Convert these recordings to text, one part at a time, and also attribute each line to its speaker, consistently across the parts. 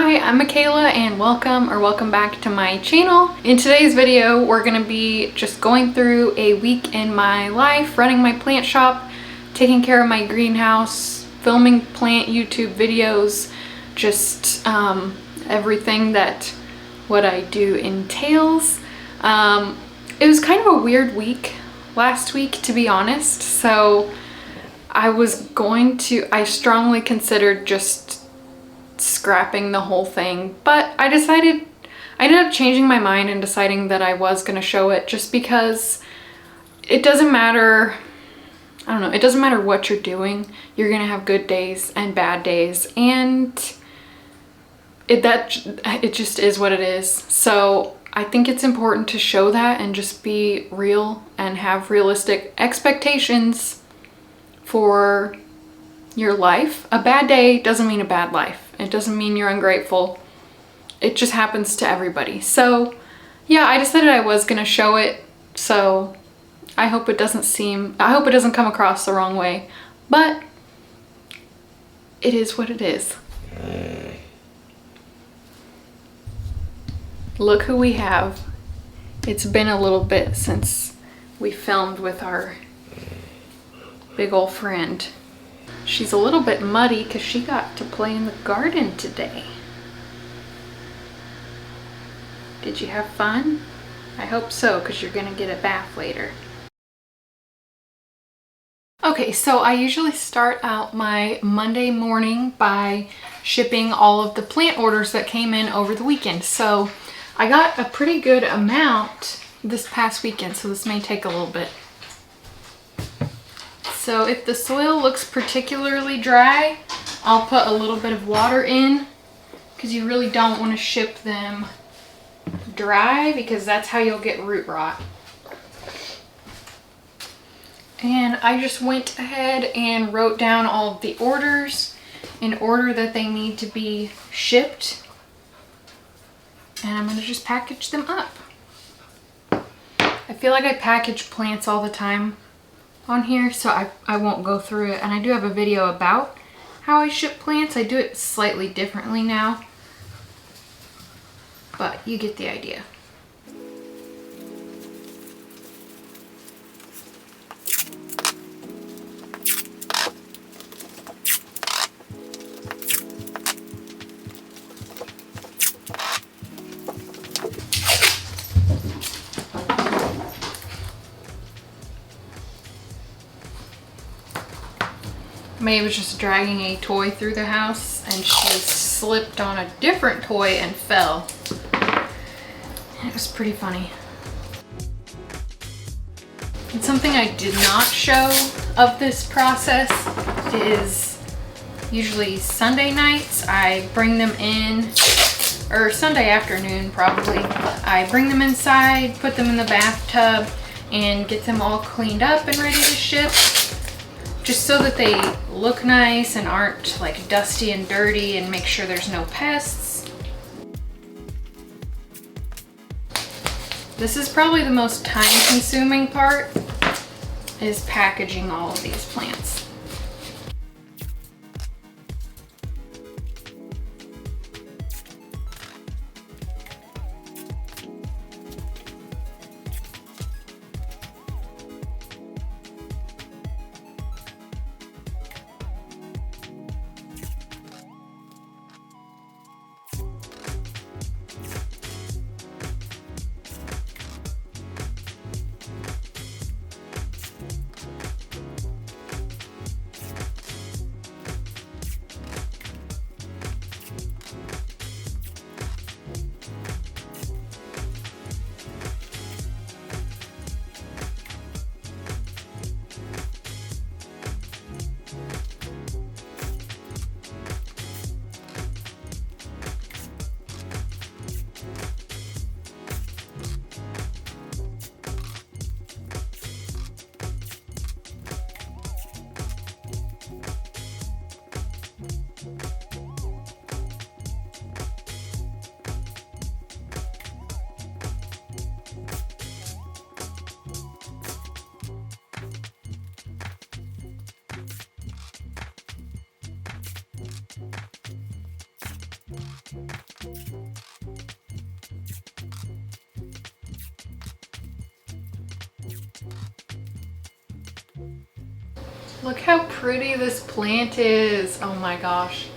Speaker 1: Hi, I'm Michaela and welcome back to my channel. In today's video, we're gonna be just going through a week in my life, running my plant shop, taking care of my greenhouse, filming plant YouTube videos, just everything that what I do entails. It was kind of a weird week last week, to be honest, so I strongly considered just scrapping the whole thing, but I ended up changing my mind and deciding that I was going to show it, just because it doesn't matter. I don't know, it doesn't matter what you're doing, you're going to have good days and bad days, and it just is what it is. So I think it's important to show that and just be real and have realistic expectations for your life. A bad day doesn't mean a bad life. It doesn't mean you're ungrateful. It just happens to everybody. So yeah, I decided I was gonna show it. So I hope it doesn't come across the wrong way, but it is what it is. Look who we have. It's been a little bit since we filmed with our big old friend. She's a little bit muddy because she got to play in the garden today. Did you have fun? I hope so, because you're gonna get a bath later. Okay, so I usually start out my Monday morning by shipping all of the plant orders that came in over the weekend. So I got a pretty good amount this past weekend, so this may take a little bit. So if the soil looks particularly dry, I'll put a little bit of water in, because you really don't want to ship them dry, because that's how you'll get root rot. And I just went ahead and wrote down all of the orders in order that they need to be shipped. And I'm going to just package them up. I feel like I package plants all the time on here, so I won't go through it. And I do have a video about how I ship plants. I do it slightly differently now, but you get the idea. May was just dragging a toy through the house and she slipped on a different toy and fell. It was pretty funny. And something I did not show of this process is usually Sunday nights I bring them in, or Sunday afternoon probably. I bring them inside, put them in the bathtub, and get them all cleaned up and ready to ship, just so that they look nice and aren't like dusty and dirty, and make sure there's no pests. This is probably the most time-consuming part, is packaging all of these plants. Look how pretty this plant is. Oh my gosh.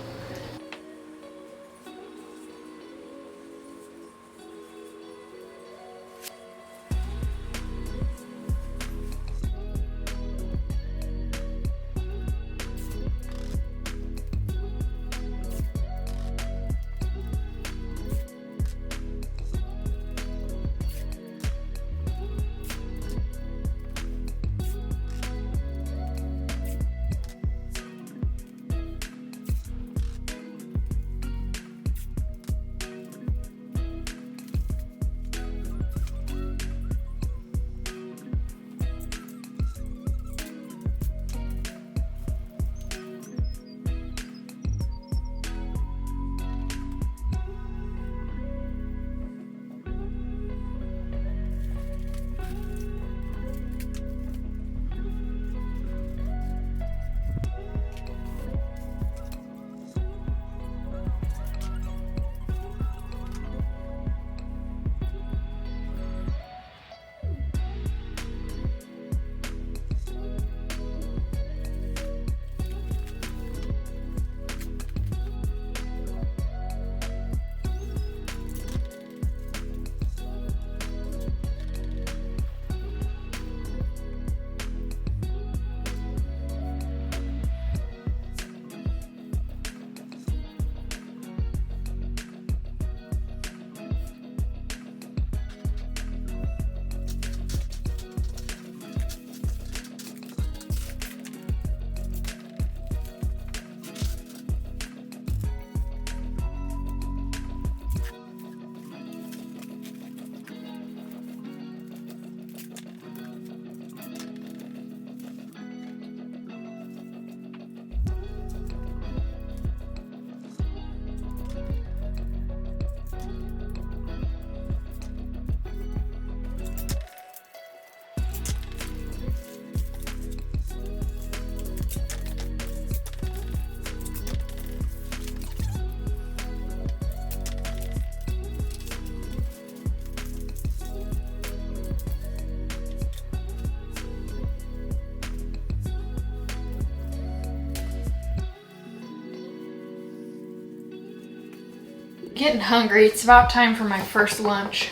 Speaker 1: Getting hungry. It's about time for my first lunch.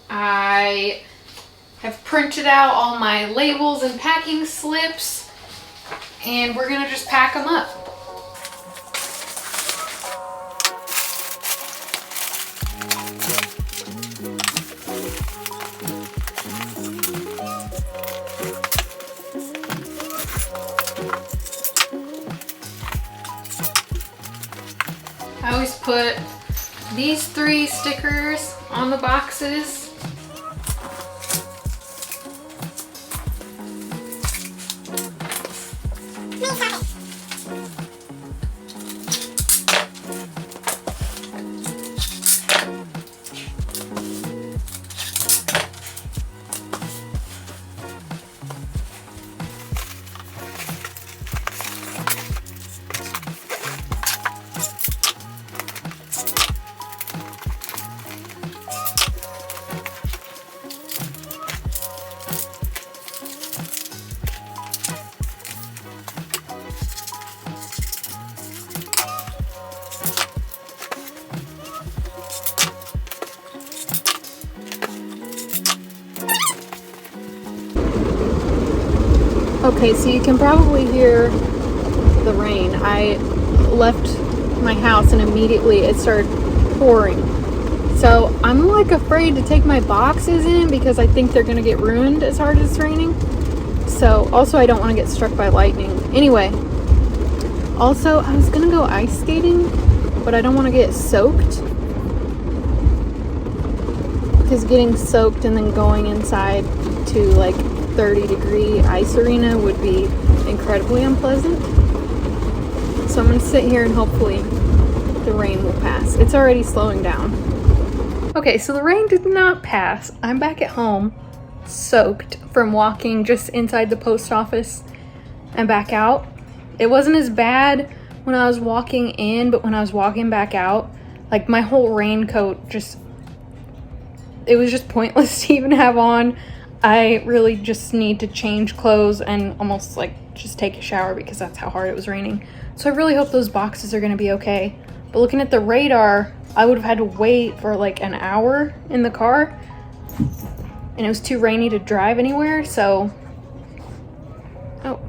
Speaker 1: I have printed out all my labels and packing slips, and we're gonna just pack them up. I always put these 3 stickers on the boxes. Okay, so you can probably hear the rain. I left my house and immediately it started pouring. So I'm like afraid to take my boxes in because I think they're gonna get ruined as hard as it's raining. So also I don't want to get struck by lightning. Anyway, also I was gonna go ice skating, but I don't want to get soaked. Because getting soaked and then going inside to like 30-degree ice arena would be incredibly unpleasant. So I'm going to sit here and hopefully the rain will pass. It's already slowing down. Okay, so the rain did not pass. I'm back at home, soaked from walking just inside the post office and back out. It wasn't as bad when I was walking in, but when I was walking back out, like my whole raincoat just, it was just pointless to even have on. I really just need to change clothes and almost like just take a shower because that's how hard it was raining. So I really hope those boxes are going to be okay. But looking at the radar, I would have had to wait for like an hour in the car. And it was too rainy to drive anywhere, so... Oh.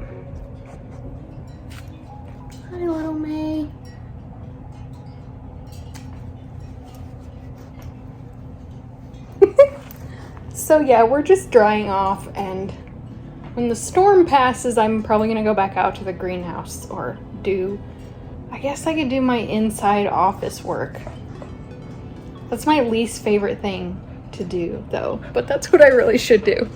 Speaker 1: Hi, little May. So yeah, we're just drying off, and when the storm passes, I'm probably gonna go back out to the greenhouse or I guess I could do my inside office work. That's my least favorite thing to do though, but that's what I really should do.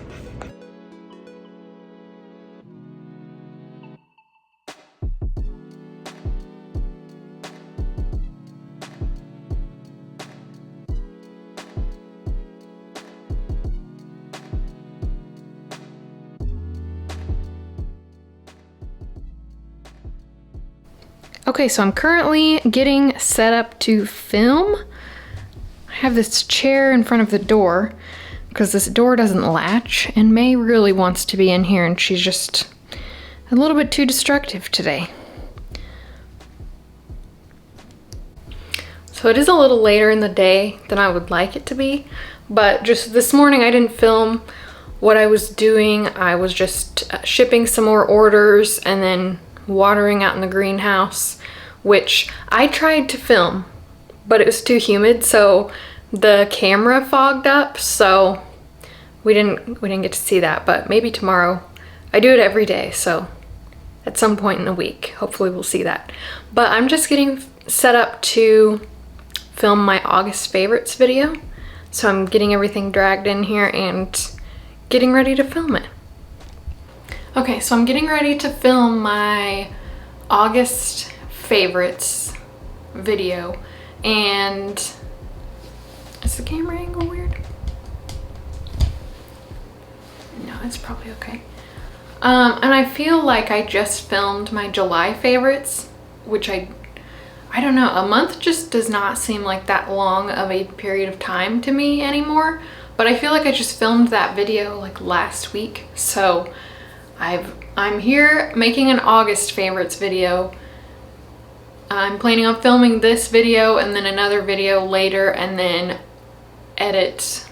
Speaker 1: Okay, so I'm currently getting set up to film. I have this chair in front of the door because this door doesn't latch, and May really wants to be in here and she's just a little bit too destructive today. So it is a little later in the day than I would like it to be, but just this morning I didn't film what I was doing. I was just shipping some more orders and then watering out in the greenhouse, which I tried to film, but it was too humid, so the camera fogged up, so we didn't get to see that. But maybe tomorrow. I do it every day, so at some point in the week, hopefully we'll see that. But I'm just getting set up to film my August favorites video, so I'm getting everything dragged in here and getting ready to film it. Okay, so I'm getting ready to film my August favorites video, and is the camera angle weird? No, it's probably okay. And I feel like I just filmed my July favorites, which I don't know, a month just does not seem like that long of a period of time to me anymore, but I feel like I just filmed that video like last week, so I'm here making an August favorites video. I'm planning on filming this video and then another video later and then edit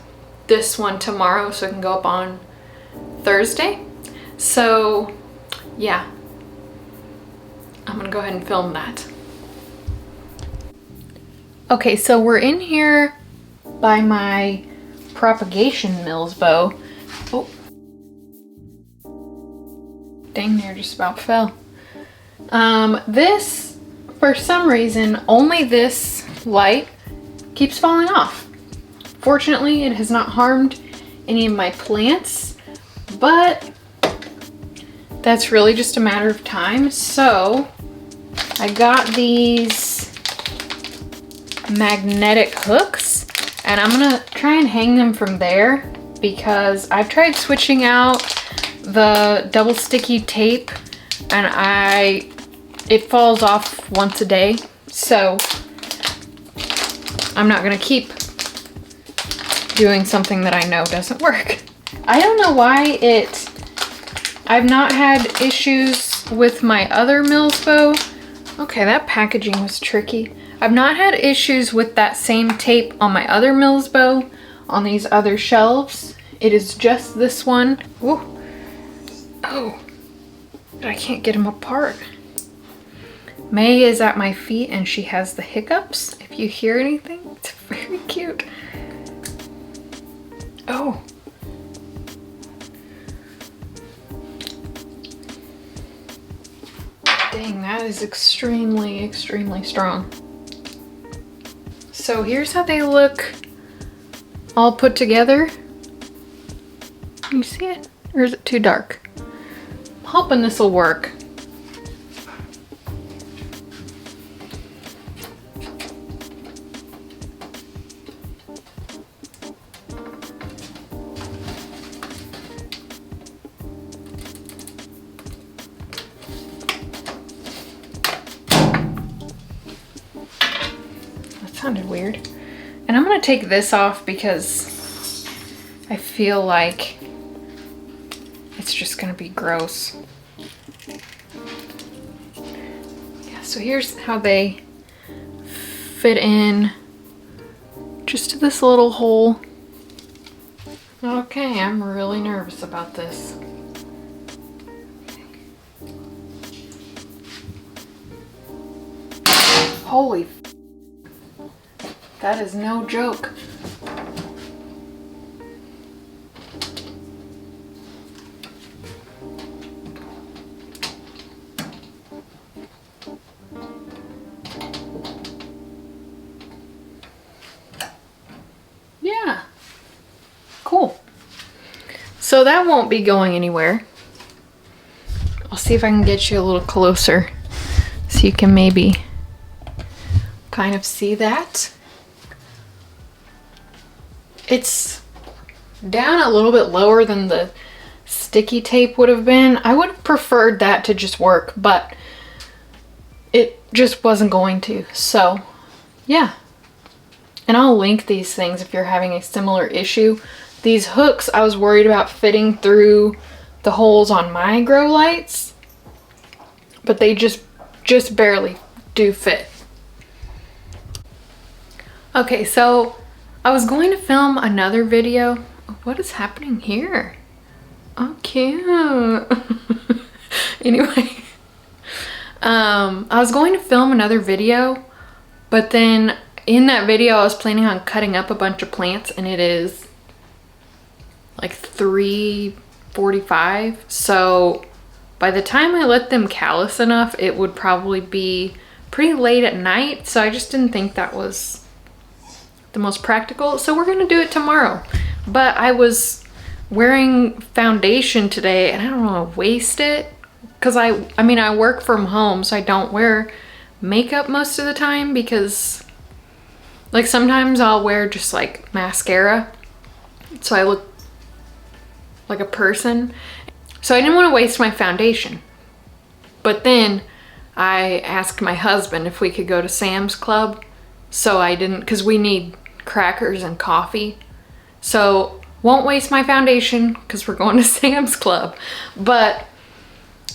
Speaker 1: this one tomorrow so it can go up on Thursday. So yeah, I'm gonna go ahead and film that. Okay, so we're in here by my propagation mills bow. Oh, dang near just about fell. This, for some reason, only this light keeps falling off. Fortunately, it has not harmed any of my plants, but that's really just a matter of time. So I got these magnetic hooks and I'm gonna try and hang them from there because I've tried switching out the double sticky tape and it falls off once a day. So I'm not gonna keep doing something that I know doesn't work. I don't know why I've not had issues with my other Mills bow. Okay, that packaging was tricky. I've not had issues with that same tape on my other Mills bow on these other shelves. It is just this one. Ooh. Oh, but I can't get them apart. May is at my feet and she has the hiccups. If you hear anything, it's very cute. Oh. Dang, that is extremely, extremely strong. So here's how they look all put together. Can you see it? Or is it too dark? I'm hoping this will work. Sounded weird. And I'm gonna take this off because I feel like it's just gonna be gross. Yeah, so here's how they fit in just to this little hole. Okay, I'm really nervous about this. Holy, that is no joke. Yeah, cool. So that won't be going anywhere. I'll see if I can get you a little closer so you can maybe kind of see that. It's down a little bit lower than the sticky tape would have been. I would have preferred that to just work, but it just wasn't going to. So yeah, and I'll link these things if you're having a similar issue. These hooks, I was worried about fitting through the holes on my grow lights, but they just barely do fit. Okay, so I was going to film another video. What is happening here? Oh, cute. Anyway, I was going to film another video, but then in that video I was planning on cutting up a bunch of plants, and it is like 3:45. So by the time I let them callus enough, it would probably be pretty late at night. So I just didn't think that was the most practical. So we're gonna do it tomorrow. But I was wearing foundation today and I don't want to waste it because I mean I work from home, so I don't wear makeup most of the time because like sometimes I'll wear just like mascara so I look like a person. So I didn't want to waste my foundation. But then I asked my husband if we could go to Sam's Club, so I didn't, because we need crackers and coffee. So won't waste my foundation because we're going to Sam's Club. But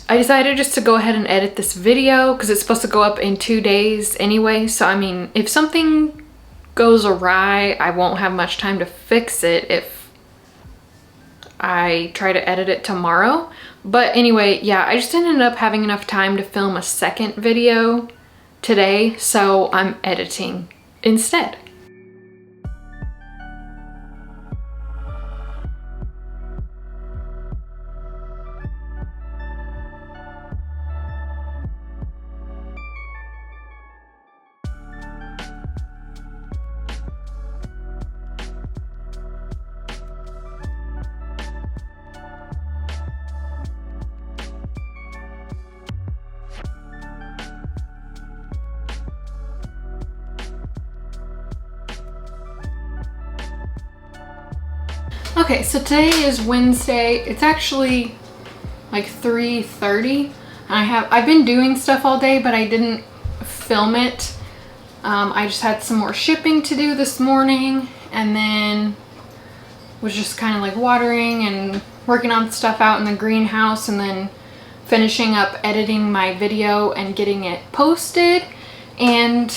Speaker 1: I decided just to go ahead and edit this video because it's supposed to go up in 2 days anyway. So I mean, if something goes awry, I won't have much time to fix it if I try to edit it tomorrow. But anyway, yeah, I just ended up having enough time to film a second video today, so I'm editing instead. Okay, so today is Wednesday. It's actually like 3:30. I've been doing stuff all day, but I didn't film it. I just had some more shipping to do this morning, and then was just kind of like watering and working on stuff out in the greenhouse, and then finishing up editing my video and getting it posted. And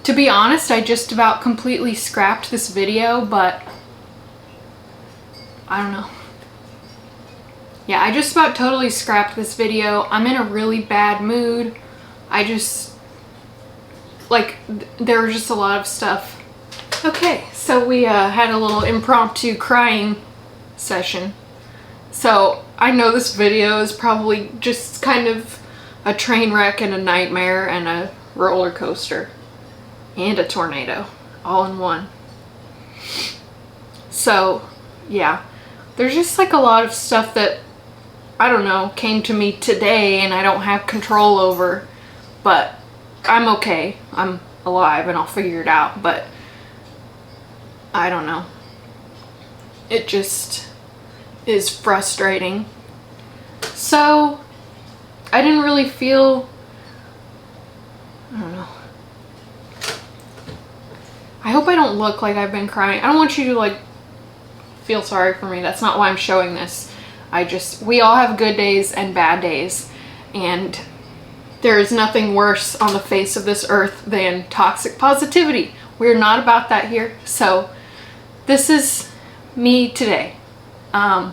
Speaker 1: to be honest, I just about completely scrapped this video, but I don't know. Yeah, I just about totally scrapped this video. I'm in a really bad mood. I just, like, there was just a lot of stuff. Okay, so we had a little impromptu crying session. So I know this video is probably just kind of a train wreck and a nightmare and a roller coaster and a tornado all in one. So yeah, there's just like a lot of stuff that, I don't know, came to me today and I don't have control over, but I'm okay. I'm alive and I'll figure it out, but I don't know. It just is frustrating. So I didn't really feel, I don't know. I hope I don't look like I've been crying. I don't want you to like feel sorry for me. That's not why I'm showing this. We all have good days and bad days, and there is nothing worse on the face of this earth than toxic positivity. We're not about that here. So this is me today. I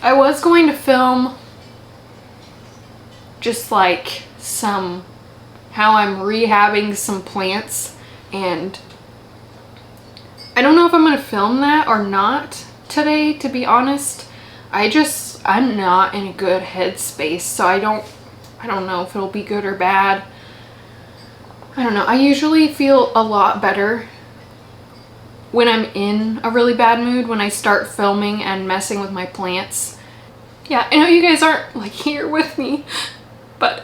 Speaker 1: was going to film just like how I'm rehabbing some plants, and I don't know if I'm going to film that or not today, to be honest. I'm not in a good headspace, so I don't know if it'll be good or bad. I don't know. I usually feel a lot better when I'm in a really bad mood, when I start filming and messing with my plants. Yeah, I know you guys aren't like here with me, but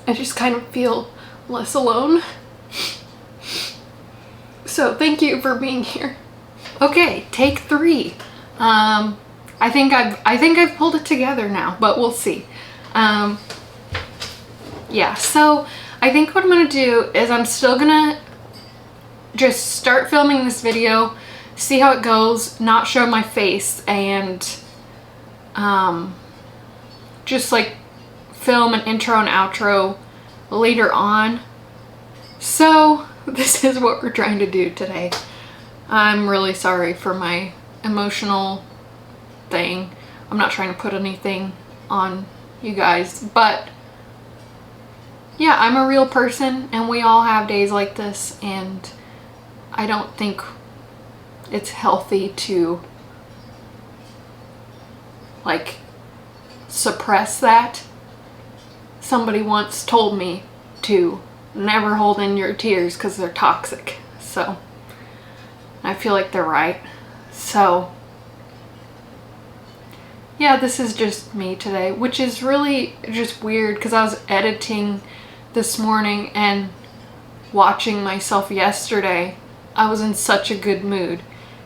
Speaker 1: I just kind of feel less alone. So thank you for being here. Okay, take 3. I think I've pulled it together now, but we'll see. Yeah, so I think what I'm gonna do is I'm still gonna just start filming this video, see how it goes, not show my face, and just like film an intro and outro later on. So this is what we're trying to do today. I'm really sorry for my emotional thing. I'm not trying to put anything on you guys, but yeah, I'm a real person and we all have days like this, and I don't think it's healthy to like suppress that. Somebody once told me to never hold in your tears because they're toxic. So I feel like they're right. So yeah, this is just me today, which is really just weird because I was editing this morning and watching myself yesterday. I was in such a good mood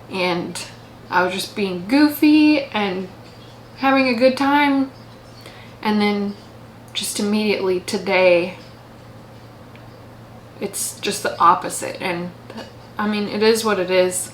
Speaker 1: and I was just being goofy and having a good time, and then just immediately today it's just the opposite, and I mean, it is what it is.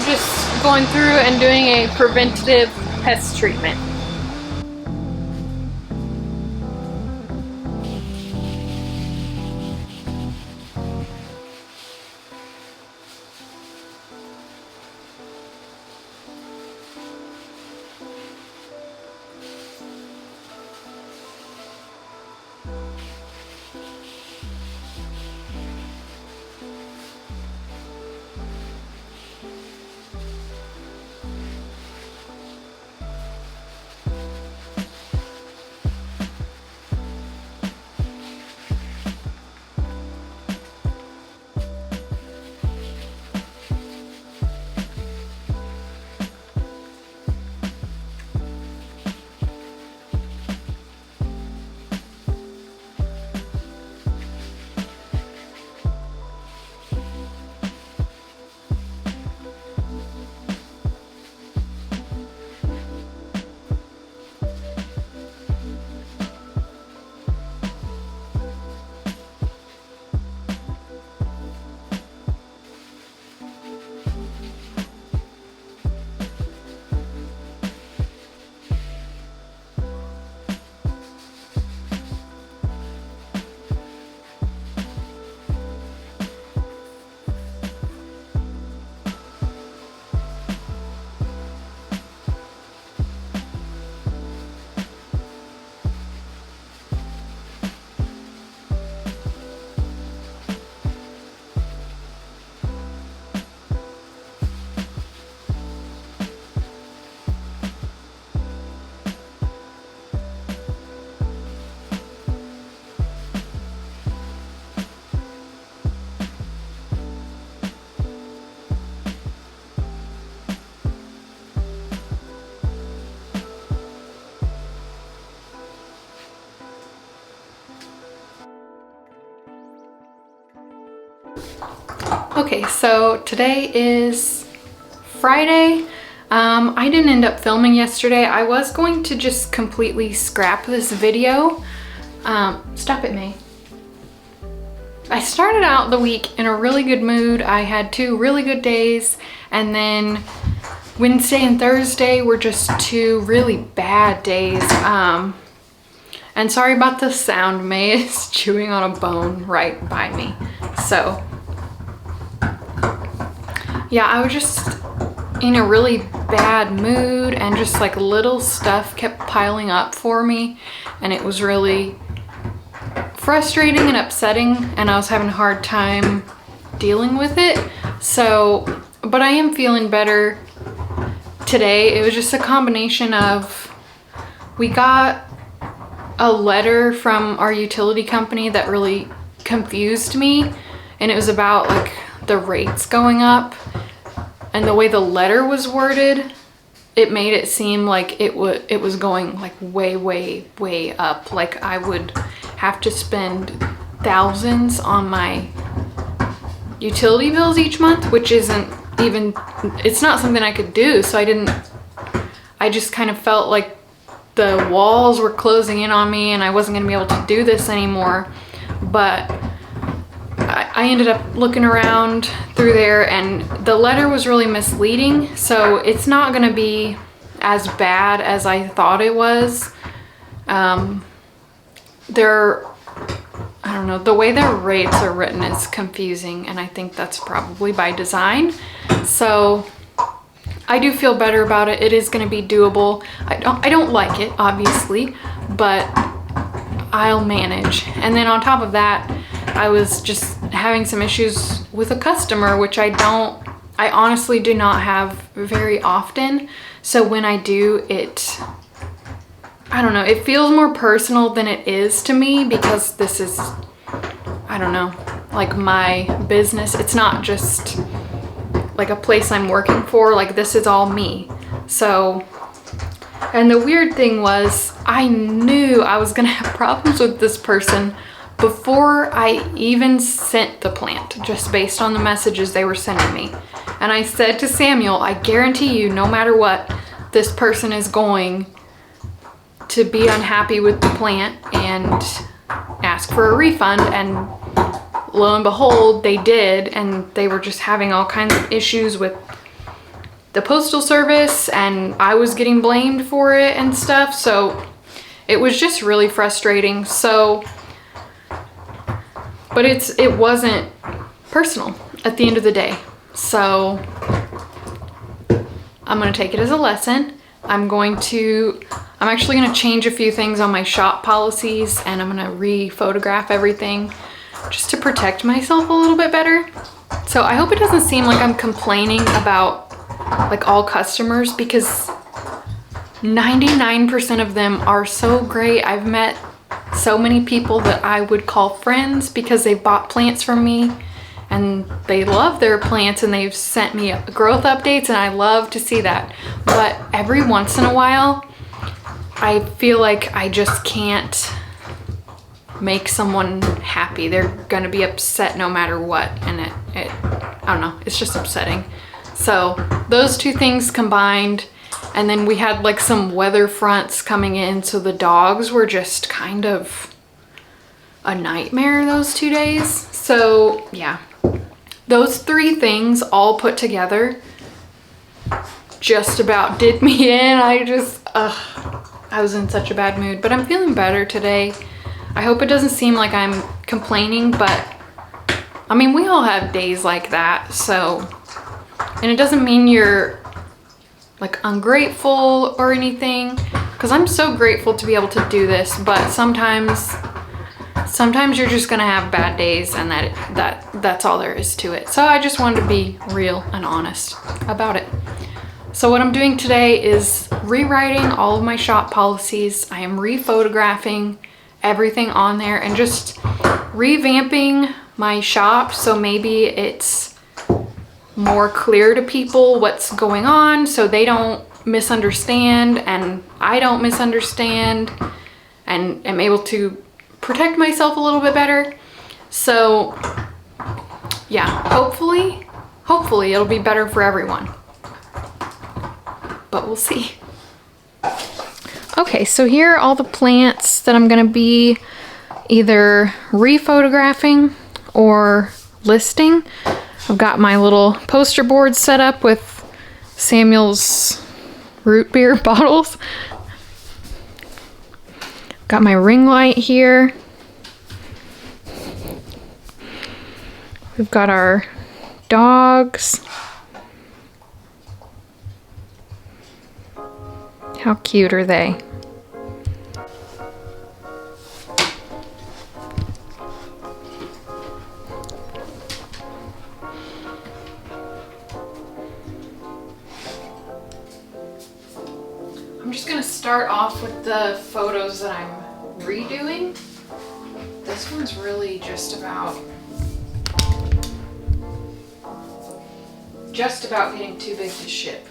Speaker 1: just going through and doing a preventative pest treatment. Okay, so today is Friday. I didn't end up filming yesterday. I was going to just completely scrap this video. Stop it, May. I started out the week in a really good mood. I had 2 really good days, and then Wednesday and Thursday were just 2 really bad days. And sorry about the sound. May is chewing on a bone right by me. So yeah, I was just in a really bad mood, and just like little stuff kept piling up for me, and it was really frustrating and upsetting, and I was having a hard time dealing with it. So, but I am feeling better today. It was just a combination of, we got a letter from our utility company that really confused me, and it was about like the rates going up, and the way the letter was worded, it made it seem like it was going like way up. Like I would have to spend thousands on my utility bills each month, which isn't even, it's not something I could do. So I just kind of felt like the walls were closing in on me and I wasn't gonna be able to do this anymore. But I ended up looking around through there, and the letter was really misleading, so it's not gonna be as bad as I thought it was. I don't know, the way their rates are written is confusing, and I think that's probably by design. So I do feel better about it. It is gonna be doable. I don't like it, obviously, but I'll manage. And then on top of that, I was just having some issues with a customer, which I honestly do not have very often. So when I do, I don't know, it feels more personal than it is to me, because this is, I don't know, like my business. It's not just like a place I'm working for, like this is all me. So, and the weird thing was, I knew I was gonna have problems with this person before I even sent the plant, just based on the messages they were sending me. And I said to Samuel, I guarantee you, no matter what, this person is going to be unhappy with the plant and ask for a refund. And lo and behold, they did, and they were just having all kinds of issues with the postal service, and I was getting blamed for it and stuff. So it was just really frustrating. So, but it wasn't personal at the end of the day. So I'm gonna take it as a lesson. I'm actually gonna change a few things on my shop policies, and I'm gonna re-photograph everything just to protect myself a little bit better. So I hope it doesn't seem like I'm complaining about like all customers, because 99% of them are so great. I've met so many people that I would call friends because they've bought plants from me and they love their plants, and they've sent me growth updates, and I love to see that. But every once in a while, I feel like I just can't make someone happy. They're gonna be upset no matter what, and I don't know, it's just upsetting. So those two things combined, and then we had like some weather fronts coming in, so the dogs were just kind of a nightmare those 2 days. So yeah, those three things all put together just about did me in. I was in such a bad mood, but I'm feeling better today. I hope it doesn't seem like I'm complaining, but I mean, we all have days like that. So, and it doesn't mean you're like ungrateful or anything, because I'm so grateful to be able to do this, but sometimes you're just gonna have bad days, and that's all there is to it. So I just wanted to be real and honest about it. So what I'm doing today is rewriting all of my shop policies. I am re-photographing everything on there and just revamping my shop, so maybe it's more clear to people what's going on, so they don't misunderstand and I don't misunderstand, and am able to protect myself a little bit better. So yeah, hopefully it'll be better for everyone, but we'll see. Okay, so here are all the plants that I'm gonna be either re-photographing or listing. I've got my little poster board set up with Samuel's root beer bottles. Got my ring light here. We've got our dogs. How cute are they? I'm just gonna start off with the photos that I'm redoing. This one's really just about getting too big to ship.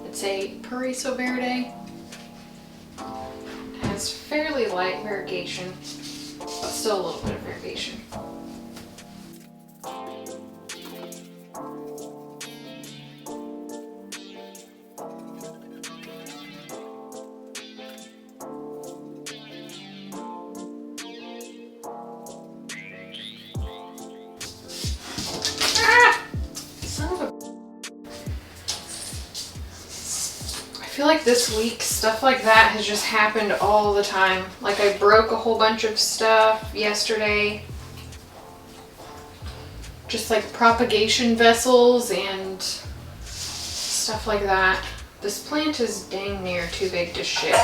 Speaker 1: It's a Paraiso Verde. It has fairly light variegation, but still a little bit of variegation. I feel like this week stuff like that has just happened all the time. Like I broke a whole bunch of stuff yesterday. Just like propagation vessels and stuff like that. This plant is dang near too big to ship.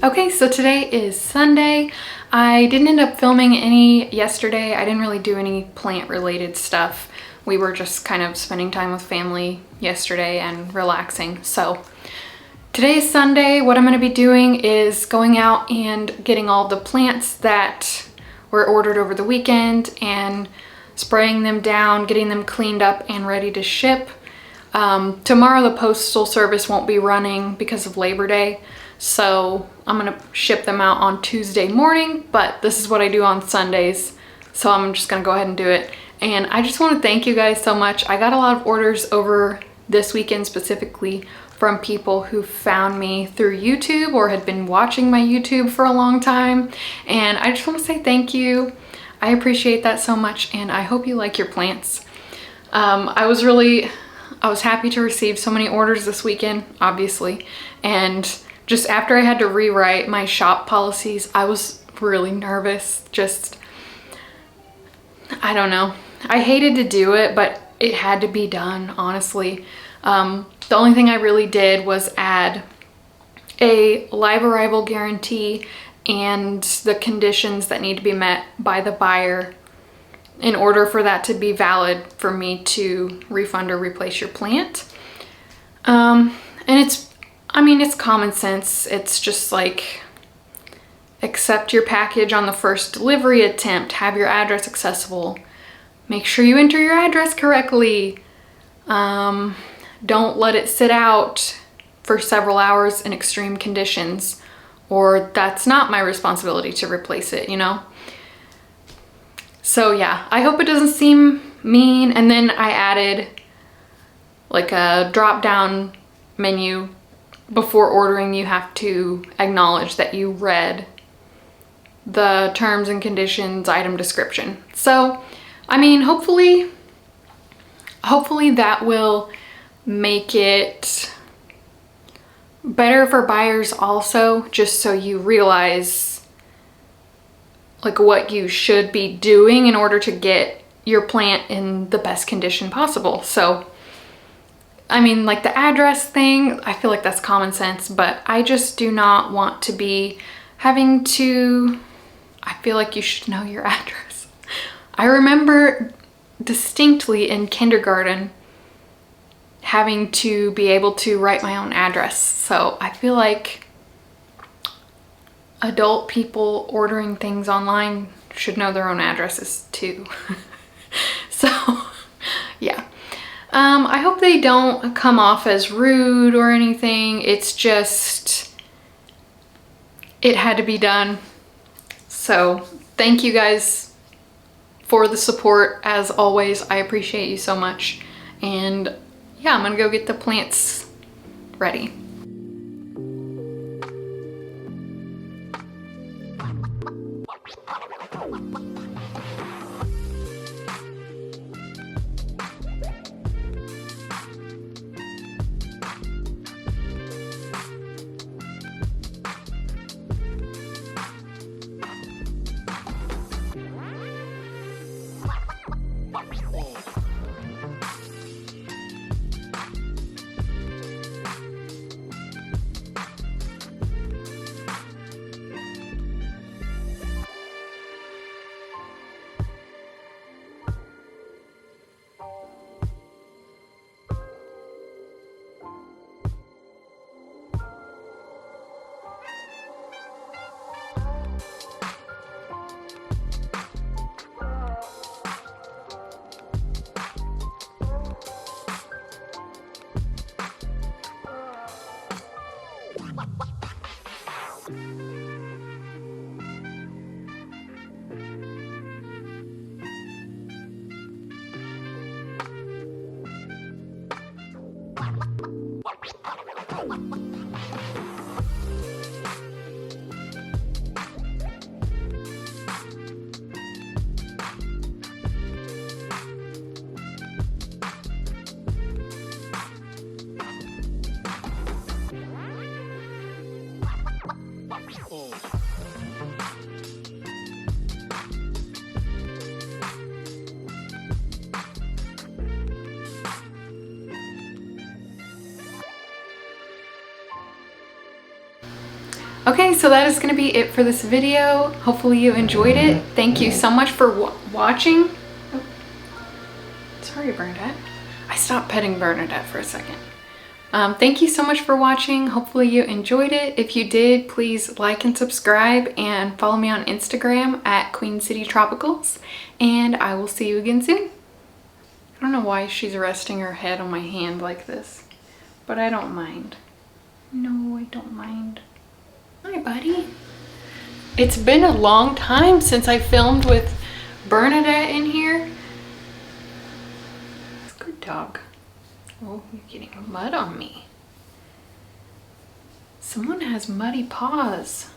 Speaker 1: Okay, so today is Sunday. I didn't end up filming any yesterday. I didn't really do any plant related stuff. We were just kind of spending time with family yesterday and relaxing. So today is Sunday. What I'm going to be doing is going out and getting all the plants that were ordered over the weekend and spraying them down, getting them cleaned up and ready to ship. Tomorrow the postal service won't be running because of Labor Day. So I'm gonna ship them out on Tuesday morning, but this is what I do on Sundays. So I'm just gonna go ahead and do it. And I just wanna thank you guys so much. I got a lot of orders over this weekend specifically from people who found me through YouTube or had been watching my YouTube for a long time. And I just wanna say thank you. I appreciate that so much, and I hope you like your plants. I was happy to receive so many orders this weekend, obviously. And just after I had to rewrite my shop policies, I was really nervous. I don't know. I hated to do it, but it had to be done, honestly. The only thing I really did was add a live arrival guarantee and the conditions that need to be met by the buyer in order for that to be valid for me to refund or replace your plant. And it's common sense. It's just like, accept your package on the first delivery attempt, have your address accessible, make sure you enter your address correctly. Don't let it sit out for several hours in extreme conditions, or that's not my responsibility to replace it, you know? So yeah, I hope it doesn't seem mean. And then I added like a drop-down menu. Before ordering, you have to acknowledge that you read the terms and conditions item description. So, I mean, hopefully that will make it better for buyers also, just so you realize like what you should be doing in order to get your plant in the best condition possible. So, I mean, like the address thing, I feel like that's common sense, but I just do not want to be having to, I feel like you should know your address. I remember distinctly in kindergarten having to be able to write my own address. So I feel like adult people ordering things online should know their own addresses too. So, yeah. I hope they don't come off as rude or anything. It's just, it had to be done. So thank you guys for the support. As always, I appreciate you so much. And yeah, I'm gonna go get the plants ready. Okay, so that is going to be it for this video. Hopefully you enjoyed it. Thank you so much for watching. Oh, sorry, Bernadette. I stopped petting Bernadette for a second. Thank you so much for watching. Hopefully you enjoyed it. If you did, please like and subscribe and follow me on Instagram at Queen City Tropicals. And I will see you again soon. I don't know why she's resting her head on my hand like this, but I don't mind. No, I don't mind. Hi, buddy. It's been a long time since I filmed with Bernadette in here. Good dog. Oh, you're getting mud on me. Someone has muddy paws.